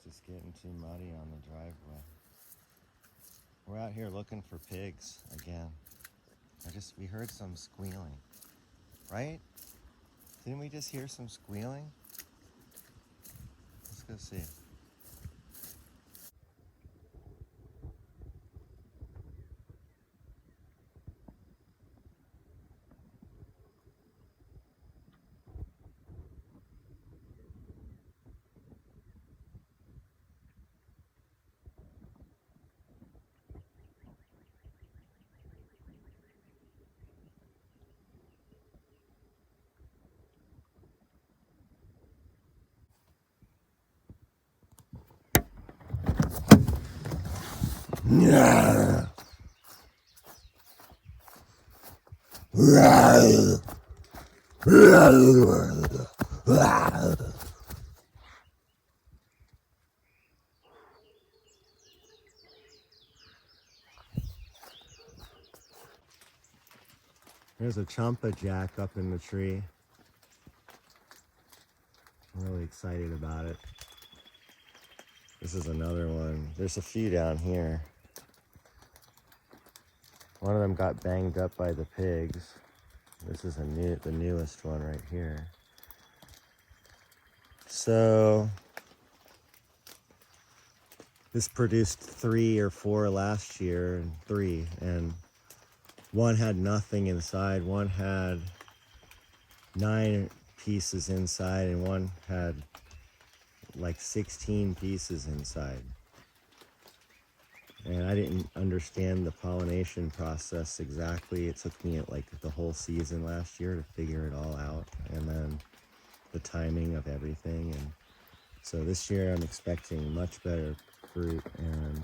just getting too muddy on the driveway. We're out here looking for pigs again. We heard some squealing, right? Didn't we just hear some squealing? Let's go see. There's a chempedak up in the tree. I'm really excited about it. This is another one. There's a few down here. One of them got banged up by the pigs. This is the newest one right here. So this produced 3 or 4 last year, and one had nothing inside, one had 9 pieces inside, and one had like 16 pieces inside. And I didn't understand the pollination process exactly. It took me like the whole season last year to figure it all out, and then the timing of everything. And so this year I'm expecting much better fruit, and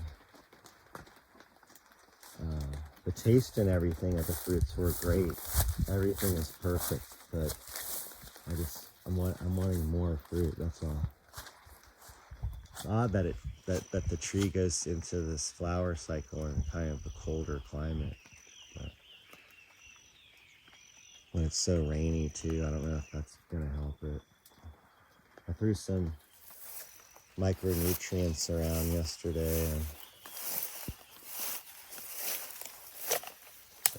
the taste and everything of the fruits were great. Everything is perfect, but I'm wanting more fruit. That's all. It's odd that that the tree goes into this flower cycle in kind of a colder climate, but when it's so rainy too, I don't know if that's gonna help it. I threw some micronutrients around yesterday,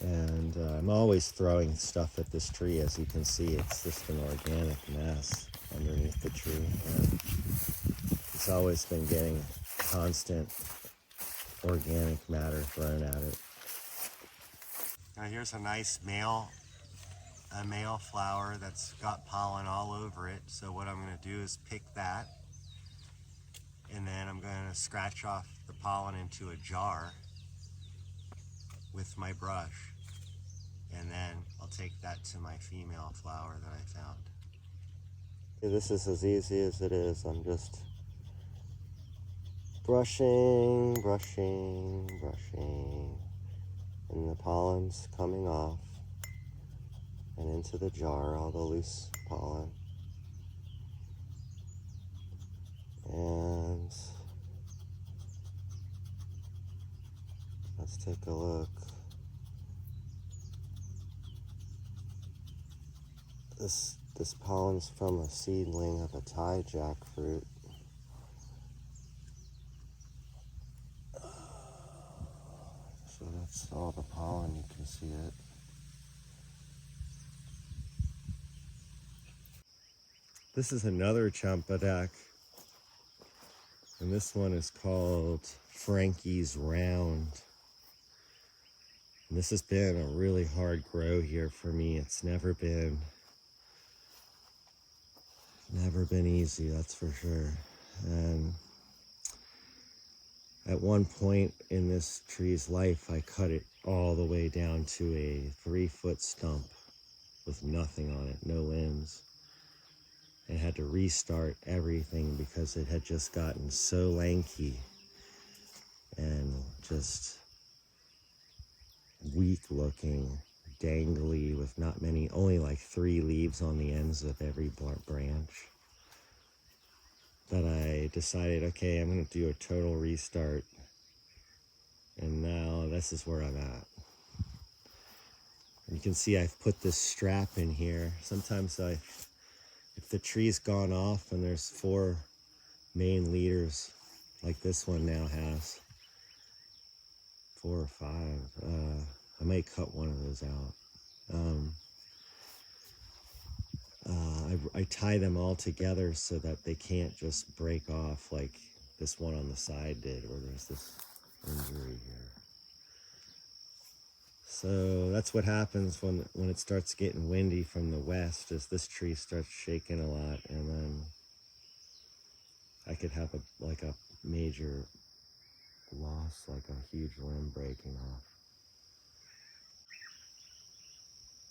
and I'm always throwing stuff at this tree. As you can see, it's just an organic mess underneath the tree, and it's always been getting constant organic matter thrown at it. Now here's a nice male flower that's got pollen all over it. So what I'm going to do is pick that, and then I'm going to scratch off the pollen into a jar with my brush, and then I'll take that to my female flower that I found. This is as easy as it is. I'm just brushing, and the pollen's coming off and into the jar, all the loose pollen. And let's take a look. This pollen's from a seedling of a Thai jackfruit. So that's all the pollen, you can see it. This is another chempedak, and this one is called Frankie's Round. And this has been a really hard grow here for me. It's never been easy, that's for sure. And at one point in this tree's life, I cut it all the way down to a 3-foot stump with nothing on it, no limbs, and had to restart everything because it had just gotten so lanky and just weak looking, dangly, with not many, only like 3 leaves on the ends of every branch, that I decided, okay, I'm going to do a total restart. And now this is where I'm at. You can see I've put this strap in here. Sometimes if the tree's gone off and there's 4 main leaders, like this one now has 4 or 5. I might cut one of those out. I tie them all together so that they can't just break off like this one on the side did, where there's this injury here. So that's what happens when it starts getting windy from the west, is this tree starts shaking a lot, and then I could have a major loss, like a huge limb breaking off.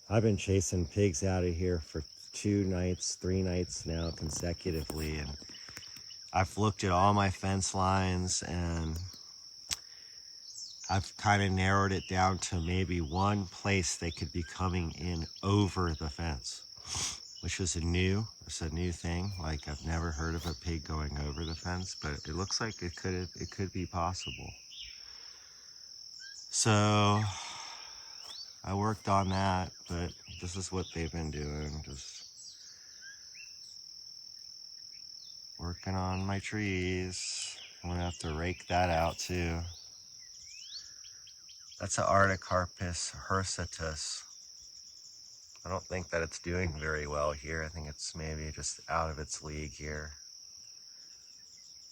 I've been chasing pigs out of here for 2 nights, 3 nights now consecutively, and I've looked at all my fence lines, and I've kind of narrowed it down to maybe one place they could be coming in over the fence, which is it's a new thing. Like, I've never heard of a pig going over the fence, but it looks like it could be possible. So I worked on that, but this is what they've been doing, just working on my trees. I'm gonna have to rake that out too. That's an Artocarpus hirsutus. I don't think that it's doing very well here. I think it's maybe just out of its league here.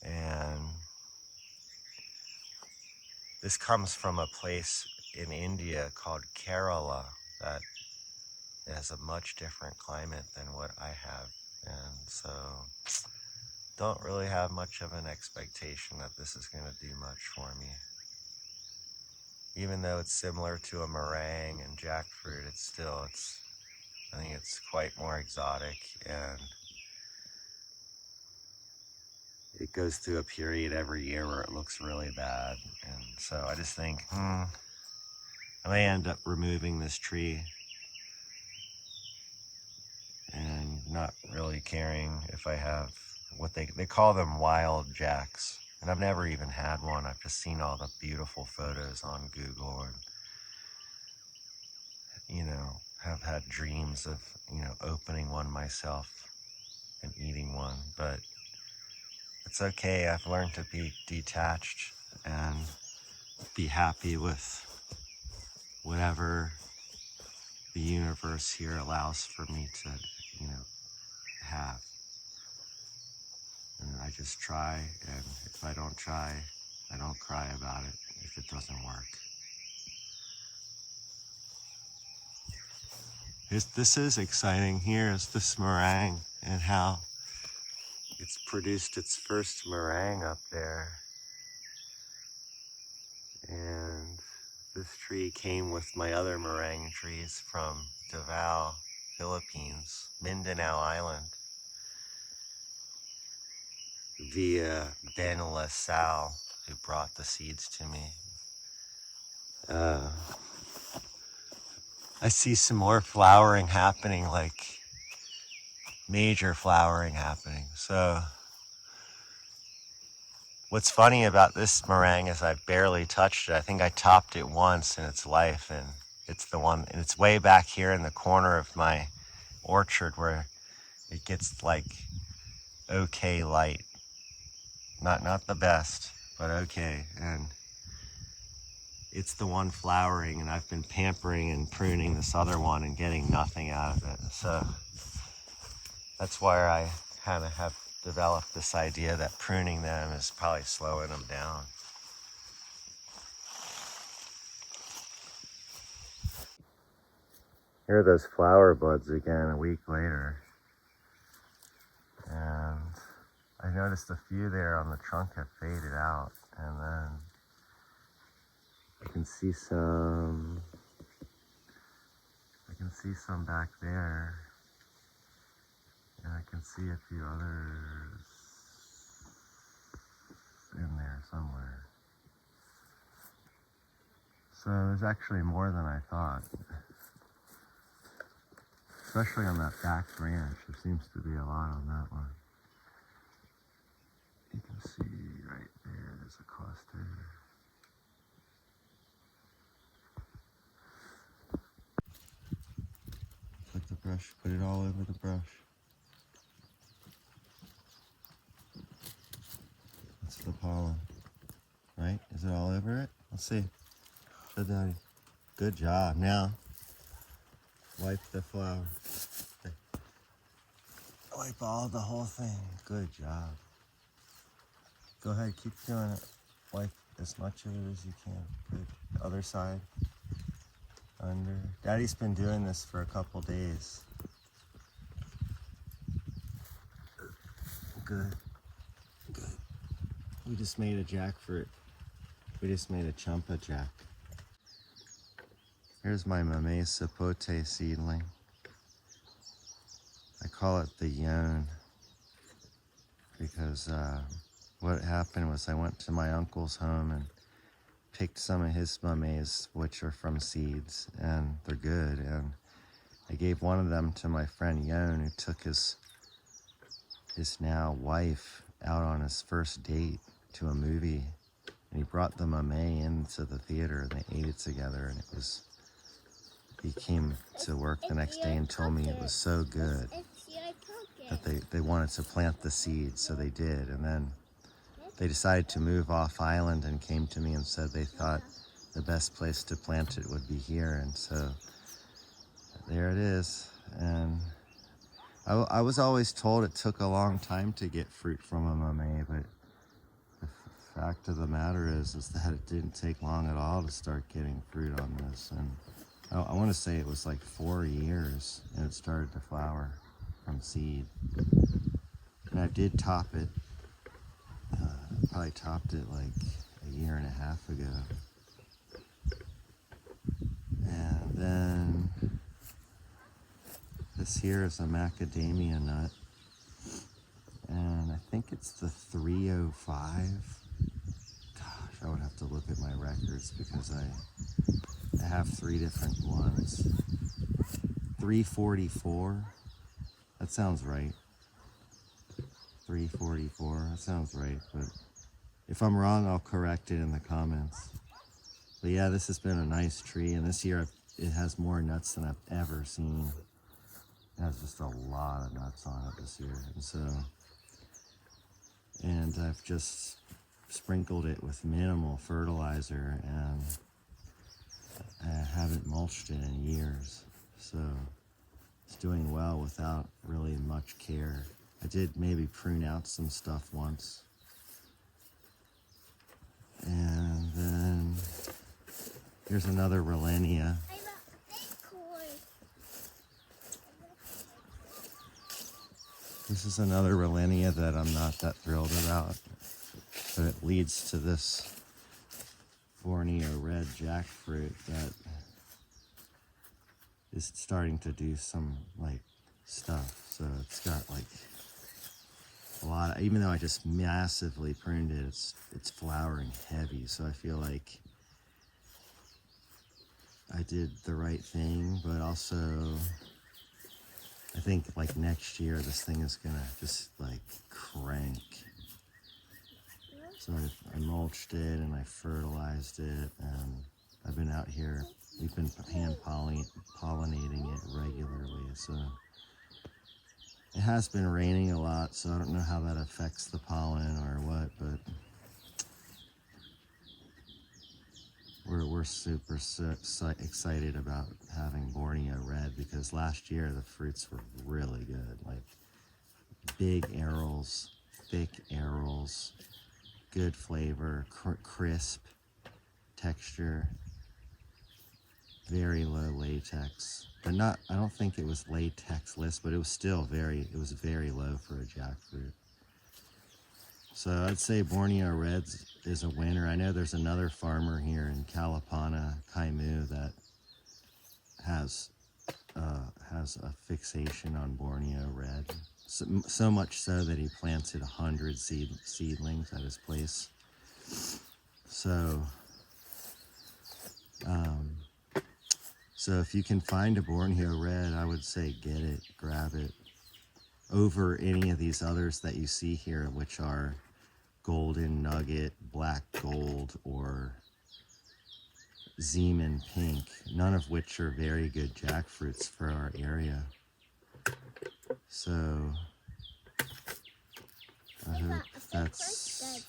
And this comes from a place in India called Kerala that has a much different climate than what I have. And so don't really have much of an expectation that this is going to do much for me. Even though it's similar to a meringue and jackfruit, I think it's quite more exotic, and it goes through a period every year where it looks really bad. And so I just think, I may end up removing this tree and not really caring if I have what they call them wild jacks. And I've never even had one. I've just seen all the beautiful photos on Google, and, have had dreams of, opening one myself and eating one. But it's okay. I've learned to be detached and be happy with whatever the universe here allows for me to, have. And I just try, and if I don't try, I don't cry about it if it doesn't work. This is exciting. Here is this meringue, and how it's produced its first meringue up there. And this tree came with my other meringue trees from Davao, Philippines, Mindanao Island, via Ben LaSalle, who brought the seeds to me. I see some more flowering happening, like major flowering happening. So what's funny about this meringue is I barely touched it. I think I topped it once in its life, and it's way back here in the corner of my orchard where it gets like okay light. Not the best, but okay. And it's the one flowering, and I've been pampering and pruning this other one and getting nothing out of it. So that's why I kind of have developed this idea that pruning them is probably slowing them down. Here are those flower buds again a week later. And I noticed a few there on the trunk have faded out, and then I can see some back there, and I can see a few others in there somewhere. So there's actually more than I thought, especially on that back branch. There seems to be a lot on that one. You can see right there, there's a cluster. Put the brush, put it all over the brush. the pollen, right? Is it all over it? Let's see. Show Daddy. Good job. Now, wipe the flower. Okay. Wipe all the whole thing. Good job. Go ahead, keep doing it. Wipe as much of it as you can. Good. Other side. Under. Daddy's been doing this for a couple days. Good. Good. We just made a jackfruit. We just made a chempedak. Here's my mamey sapote seedling. I call it the yone because what happened was I went to my uncle's home and picked some of his mameys, which are from seeds, and they're good. And I gave one of them to my friend Yon, who took his now wife out on his first date to a movie, and he brought the mamey into the theater and they ate it together, and he came to work the next day and told me it was so good that they wanted to plant the seeds, so they did. And then they decided to move off island and came to me and said they thought the best place to plant it would be here, and so there it is. And I was always told it took a long time to get fruit from a mamey, but the fact of the matter is that it didn't take long at all to start getting fruit on this. And I want to say it was like 4 years and it started to flower from seed. And I did top it. Probably topped it like a year and a half ago. And then this here is a macadamia nut, and I think it's the 305. Gosh, I would have to look at my records because I have 3 different ones. 344, that sounds right. 344, that sounds right, but if I'm wrong, I'll correct it in the comments. But yeah, this has been a nice tree, and this year it has more nuts than I've ever seen. It has just a lot of nuts on it this year. And I've just sprinkled it with minimal fertilizer, and I haven't mulched it in years. So it's doing well without really much care. I did maybe prune out some stuff once. And then here's another Rolenia. This is another Rolenia that I'm not that thrilled about, but it leads to this Borneo red jackfruit that is starting to do some like stuff. So it's got like a lot of, even though I just massively pruned it, it's flowering heavy. So I feel like I did the right thing, but also I think like next year this thing is gonna just like crank. So I mulched it and I fertilized it, and I've been out here, we've been hand pollinating it regularly. So it has been raining a lot, so I don't know how that affects the pollen or what, but we're super excited about having Borneo red, because last year the fruits were really good, like big arils, thick arils, good flavor, crisp texture, very low latex, but not, I don't think it was latex-less, but it was still very low for a jackfruit. So I'd say Borneo Reds is a winner. I know there's another farmer here in Kalapana, Kaimu, that has a fixation on Borneo Red. So much so that he planted 100 seedlings at his place. So, so if you can find a Borneo Red, I would say get it, grab it, over any of these others that you see here, which are golden nugget, black gold, or Zeman pink, none of which are very good jackfruits for our area. So I hope that's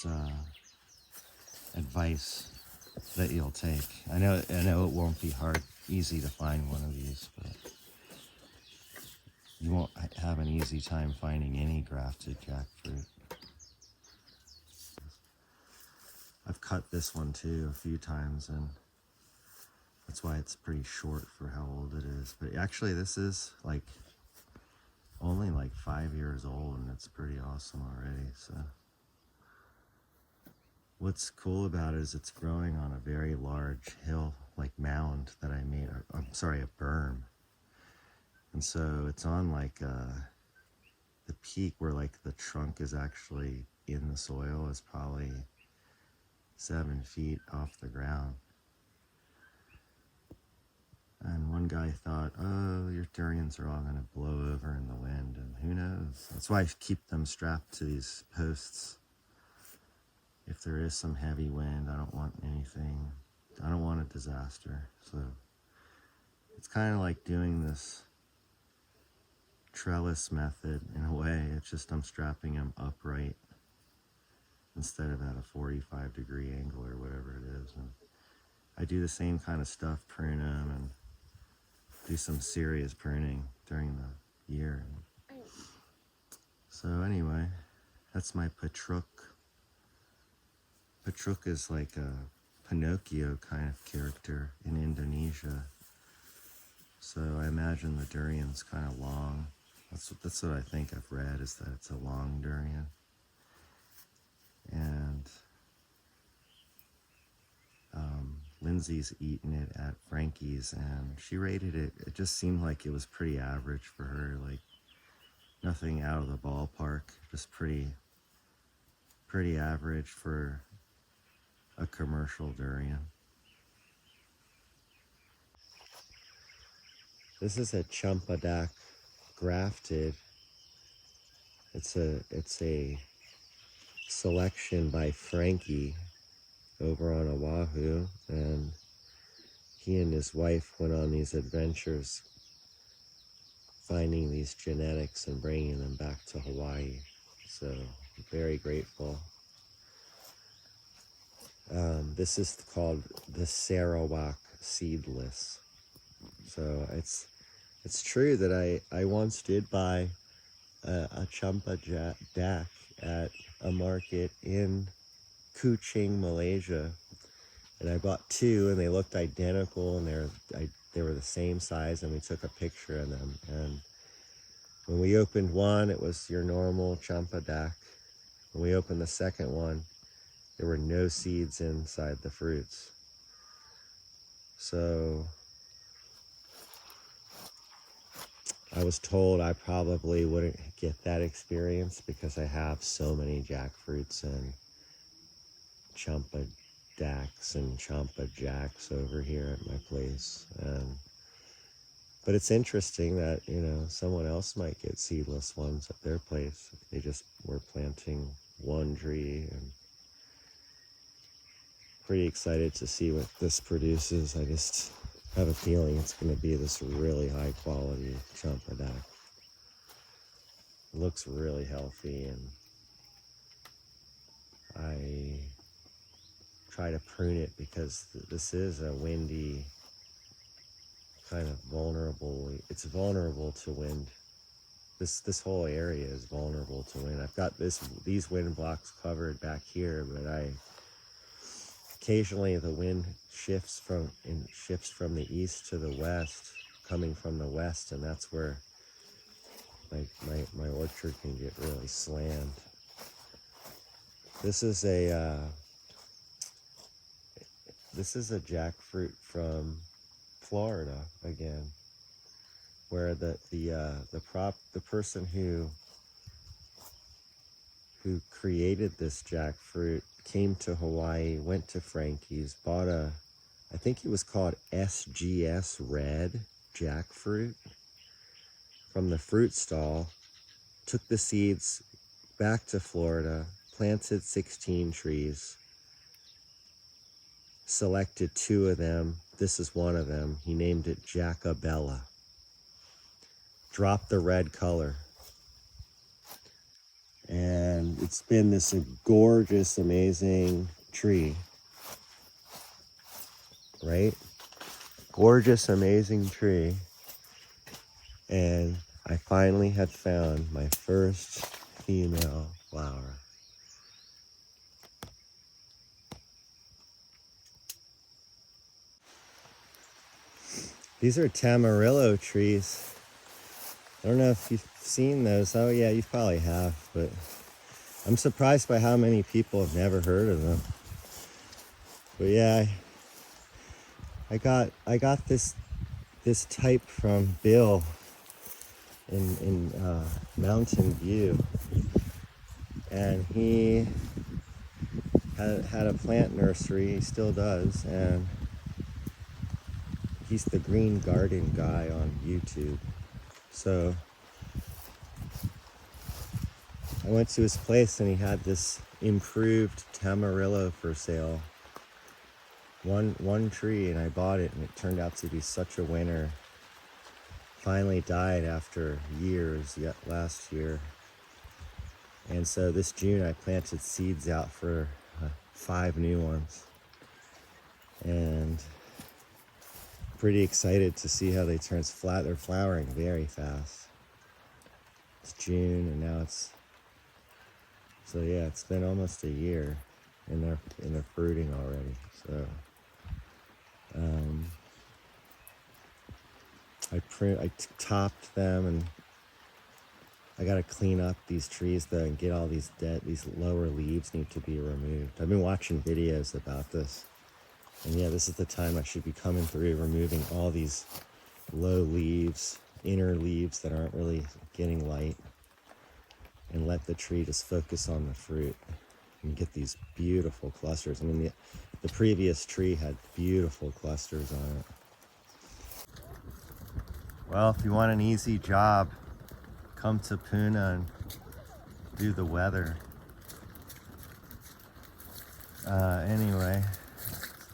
best advice that you'll take. I know it won't be easy to find one of these, but you won't have an easy time finding any grafted jackfruit. I've cut this one too a few times, and that's why it's pretty short for how old it is. But actually this is like only like 5 years old, and it's pretty awesome already. So what's cool about it is it's growing on a very large hill, like mound that I made, or, I'm sorry, a berm. And so it's on like the peak where like the trunk is actually in the soil is probably 7 feet off the ground. And one guy thought, oh, your durians are all going to blow over in the wind, and who knows? That's why I keep them strapped to these posts. If there is some heavy wind, I don't want anything, I don't want a disaster. So it's kind of like doing this trellis method in a way. It's just I'm strapping them upright instead of at a 45-degree angle or whatever it is. And I do the same kind of stuff, prune them, and do some serious pruning during the year. So anyway, that's my patruk. Patruk is like a Pinocchio kind of character in Indonesia. So I imagine the durian's kind of long. That's what I think I've read, is that it's a long durian. And Lindsay's eaten it at Frankie's, and she rated it. It just seemed like it was pretty average for her, like nothing out of the ballpark, just pretty average for a commercial durian. This is a chempedak grafted. It's a selection by Frankie over on Oahu, and he and his wife went on these adventures finding these genetics and bringing them back to Hawaii. So I'm very grateful. This is called the Sarawak seedless. So it's true that I once did buy a chempedak at a market in Kuching, Malaysia, and I bought two, and they looked identical, and they were the same size, and we took a picture of them. And when we opened one, it was your normal chempedak. When we opened the second one, there were no seeds inside the fruits. So I was told I probably wouldn't get that experience because I have so many jackfruits and chempedaks and chempejacks over here at my place. But it's interesting that, you know, someone else might get seedless ones at their place. They just were planting one tree, and pretty excited to see what this produces. I just have a feeling it's going to be this really high quality chempedak. It looks really healthy, and I try to prune it because this is a windy, kind of vulnerable. It's vulnerable to wind. This whole area is vulnerable to wind. I've got these wind blocks covered back here, but occasionally the wind shifts from the east to the west, coming from the west, and that's where my orchard can get really slammed. This is a jackfruit from Florida again, where the person who created this jackfruit came to Hawaii, went to Frankie's, bought I think it was called SGS Red jackfruit from the fruit stall, took the seeds back to Florida, planted 16 trees, selected 2 of them. This is one of them. He named it Jackabella. Dropped the red color. And it's been this gorgeous, amazing tree, right? Gorgeous, amazing tree. And I finally had found my first female flower. These are tamarillo trees. I don't know if you've seen those. Oh yeah, you probably have, but I'm surprised by how many people have never heard of them. But yeah, I got this type from Bill in Mountain View, and he had a plant nursery. He still does, and he's the green garden guy on YouTube. So I went to his place and he had this improved tamarillo for sale. One tree, and I bought it, and it turned out to be such a winner. Finally died after years, yet last year. And so this June I planted seeds out for 5 new ones. And pretty excited to see how they turn flat. They're flowering very fast. It's June, and now it's, so yeah, it's been almost a year, and they're fruiting already. So I topped them, and I got to clean up these trees though and get all these lower leaves need to be removed. I've been watching videos about this, and yeah, this is the time I should be coming through, removing all these low leaves, inner leaves that aren't really getting light, and let the tree just focus on the fruit and get these beautiful clusters. I mean, the previous tree had beautiful clusters on it. Well, if you want an easy job, come to Puna and do the weather. Anyway,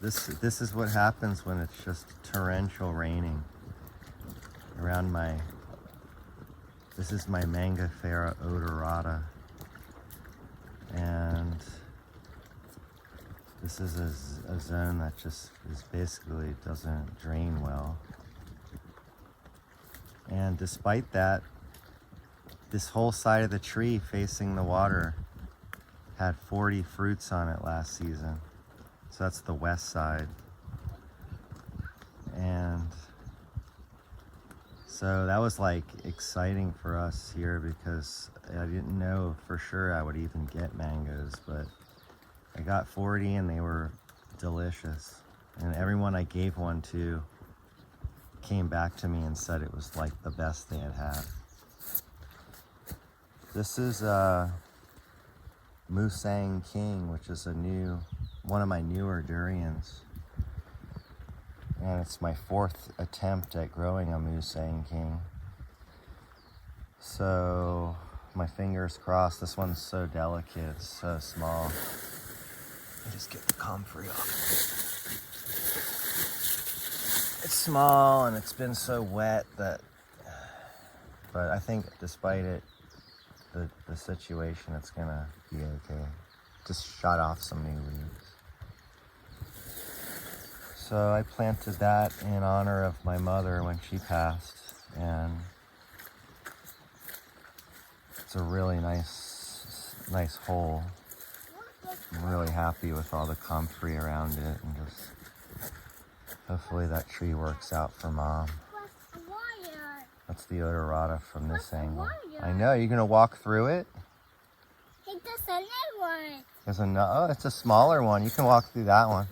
this is what happens when it's just torrential raining around this is my Mangifera odorata, and this is a zone that just basically doesn't drain well. And despite that, this whole side of the tree facing the water had 40 fruits on it last season. So that's the west side. And so that was like exciting for us here, because I didn't know for sure I would even get mangoes, but I got 40 and they were delicious. And everyone I gave one to came back to me and said it was like the best they had had. This is Musang King, which is one of my newer durians. And it's my 4th attempt at growing a Musang King. So my fingers crossed. This one's so delicate, it's so small. Let me just get the comfrey off. It's small and it's been so wet but I think despite it, the situation, it's gonna be okay. Just shot off some new leaves. So I planted that in honor of my mother when she passed, and it's a really nice hole. I'm really happy with all the comfrey around it, and just hopefully that tree works out for Mom. That's the odorata from this angle. I know, you're gonna walk through it? It's another one. It's a smaller one. You can walk through that one.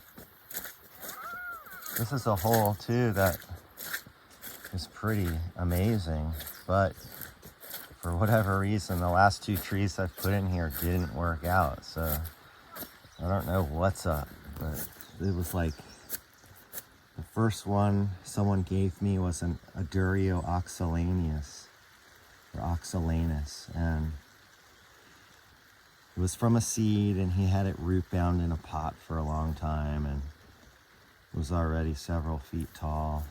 This is a hole too that is pretty amazing, but for whatever reason, the last 2 trees I've put in here didn't work out. So I don't know what's up, but it was like, the first one someone gave me was a Durio oxalanus, or oxalanus, and it was from a seed, and he had it root bound in a pot for a long time, and it was already several feet tall.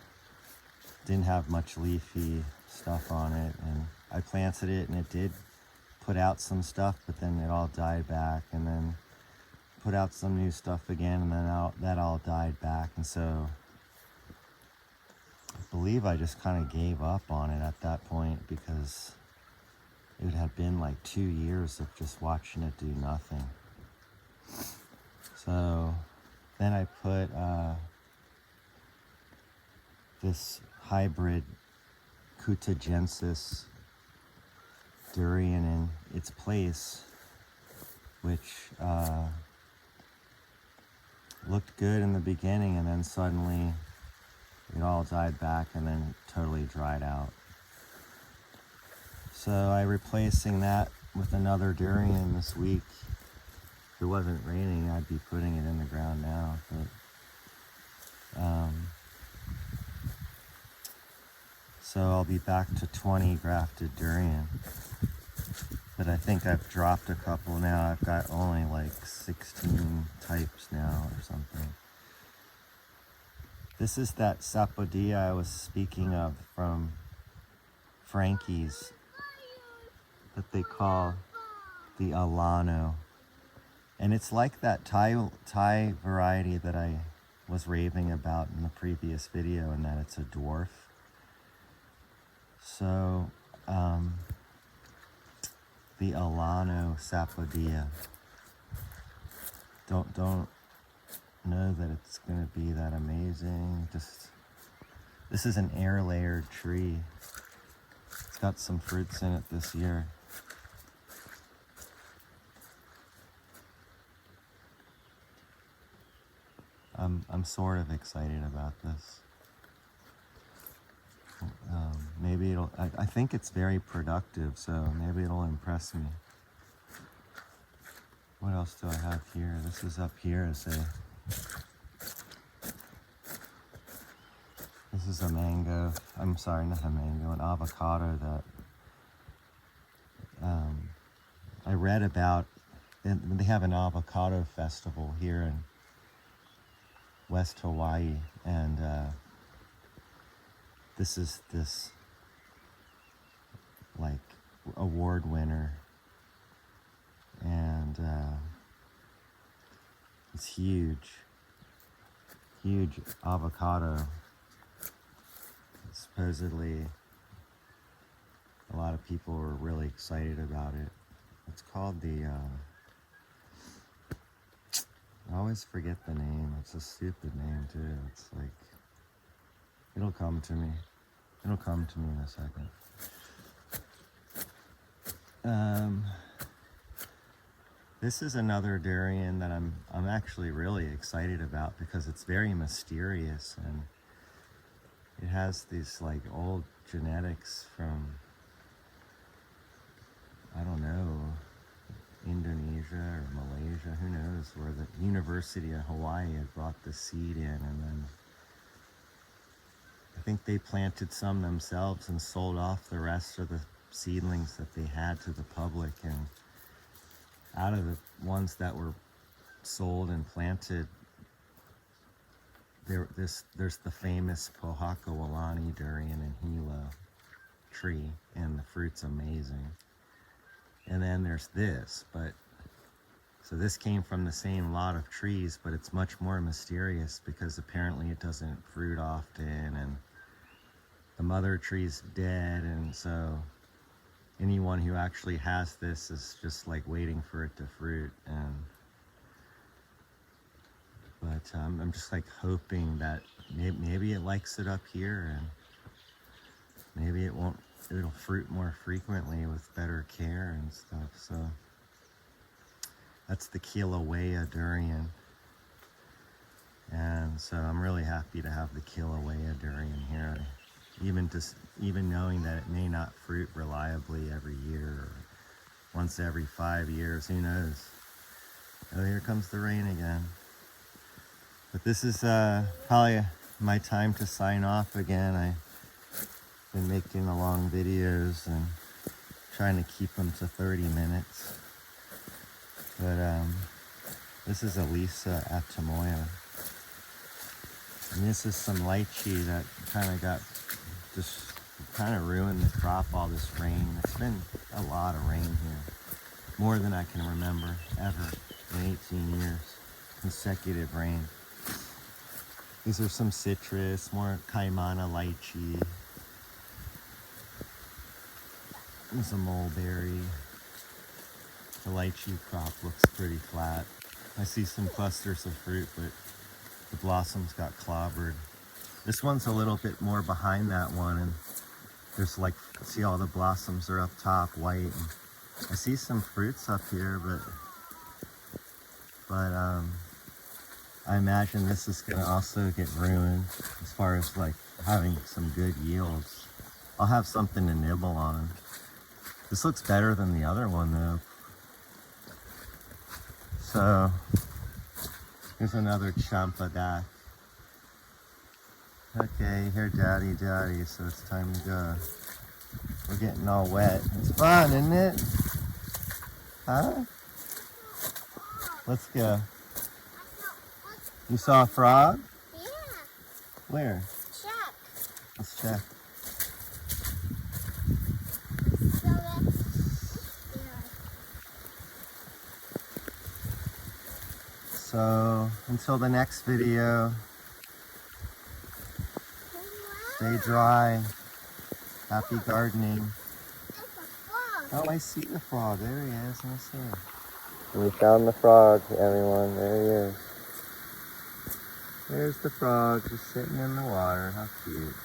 Didn't have much leafy stuff on it, and I planted it, and it did put out some stuff, but then it all died back, and then put out some new stuff again, and then that all died back. And so I believe I just kind of gave up on it at that point, because it had been like 2 years of just watching it do nothing. So then I put this hybrid Cutagensis durian in its place, which looked good in the beginning, and then suddenly it all died back and then totally dried out. So I'm replacing that with another durian this week. If it wasn't raining, I'd be putting it in the ground now. But so I'll be back to 20 grafted durian. But I think I've dropped a couple now. I've got only like 16 types now or something. This is that sapodilla I was speaking of from Frankie's that they call the Alano. And it's like that Thai variety that I was raving about in the previous video, and that it's a dwarf. So, the Alano sapodilla. Don't know that it's gonna be that amazing. This is an air layered tree. It's got some fruits in it this year. I'm sort of excited about this. Maybe I think it's very productive, so maybe it'll impress me. What else do I have here? This is up here. This is a mango. I'm sorry, not a mango, an avocado that I read about. They have an avocado festival here in West Hawaii, and this is this like award winner, and it's huge avocado. Supposedly a lot of people were really excited about it. It's called the I always forget the name. It's a stupid name too. It's like, it'll come to me. It'll come to me in a second. This is another durian that I'm actually really excited about, because it's very mysterious, and it has these like old genetics from, I don't know, Indonesia or Malaysia, who knows, where the University of Hawaii had brought the seed in, and then I think they planted some themselves and sold off the rest of the seedlings that they had to the public. And out of the ones that were sold and planted, there's the famous Pohakawalani durian and Hilo tree, and the fruit's amazing. And then there's this, so this came from the same lot of trees, but it's much more mysterious because apparently it doesn't fruit often, and the mother tree's dead, and so anyone who actually has this is just like waiting for it to fruit. But I'm just like hoping that maybe it likes it up here, and maybe it'll fruit more frequently with better care and stuff. So that's the Kilauea durian. And so I'm really happy to have the Kilauea durian here. Even knowing that it may not fruit reliably every year, or once every 5 years, who knows? Oh, here comes the rain again. But this is probably my time to sign off again. I've been making the long videos and trying to keep them to 30 minutes. But this is Elisa Atamoya. And this is some lychee that kind of got just It kind of ruined the crop, all this rain. It's been a lot of rain here. More than I can remember ever in 18 years. Consecutive rain. These are some citrus, more Kaimana lychee. There's a mulberry. The lychee crop looks pretty flat. I see some clusters of fruit, but the blossoms got clobbered. This one's a little bit more behind that one, and there's like, see all the blossoms are up top, white. And I see some fruits up here, but I imagine this is gonna also get ruined as far as like having some good yields. I'll have something to nibble on. This looks better than the other one though. So here's another chempedak. Okay, here daddy, so it's time to go. We're getting all wet. It's fun, isn't it? Huh? Let's go. You saw a frog? Yeah. Where? Check. Let's check. So yeah. So until the next video, stay dry. Happy gardening. There's a frog. Oh, I see the frog. There he is. Let me see. We found the frog, everyone. There he is. There's the frog just sitting in the water. How cute.